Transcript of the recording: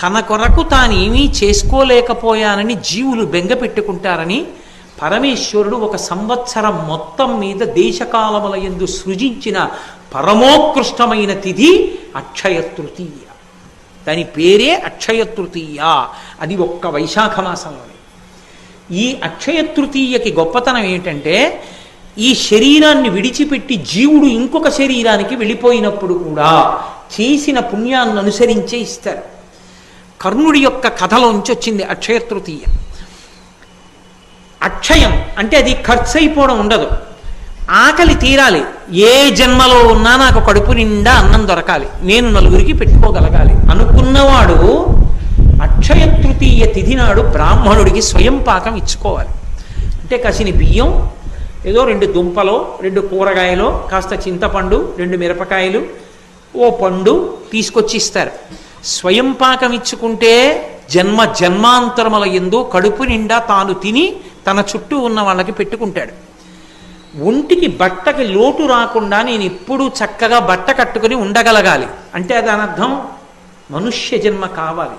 తన కొరకు తానేమీ చేసుకోలేకపోయానని జీవులు బెంగ పెట్టుకుంటారని పరమేశ్వరుడు ఒక సంవత్సరం మొత్తం మీద దేశకాలముల యందు సృజించిన పరమోత్కృష్టమైన తిథి అక్షయ తృతీయ. దాని పేరే అక్షయ తృతీయ. అది ఒక్క వైశాఖ మాసంలోనే. ఈ అక్షయ తృతీయకి గొప్పతనం ఏంటంటే, ఈ శరీరాన్ని విడిచిపెట్టి జీవుడు ఇంకొక శరీరానికి వెళ్ళిపోయినప్పుడు కూడా చేసిన పుణ్యాన్ని అనుసరించే ఇస్తారు. కర్ణుడి యొక్క కథలోంచి వచ్చింది అక్షయ తృతీయ. అక్షయం అంటే అది ఖర్చు అయిపోవడం ఉండదు, ఆకలి తీరాలి. ఏ జన్మలో ఉన్నా నాకు కడుపు నిండా అన్నం దొరకాలి, నేను నలుగురికి పెట్టుకోగలగాలి అనుకున్నవాడు అక్షయ తృతీయ తిథి నాడు బ్రాహ్మణుడికి స్వయం పాకం ఇచ్చుకోవాలి. అంటే కసిని బియ్యం, ఏదో 2 దుంపలో 2 కూరగాయలో కాస్త చింతపండు 2 మిరపకాయలు ఓ పండు తీసుకొచ్చి ఇస్తారు. స్వయం పాకం ఇచ్చుకుంటే జన్మాంతరముల యందు కడుపు నిండా తాను తిని తన చుట్టూ ఉన్న వాళ్ళకి పెట్టుకుంటాడు. ఒంటికి బట్టకి లోటు రాకుండా నేను ఎప్పుడూ చక్కగా బట్ట కట్టుకుని ఉండగలగాలి అంటే దాని అర్థం మనుష్య జన్మ కావాలి.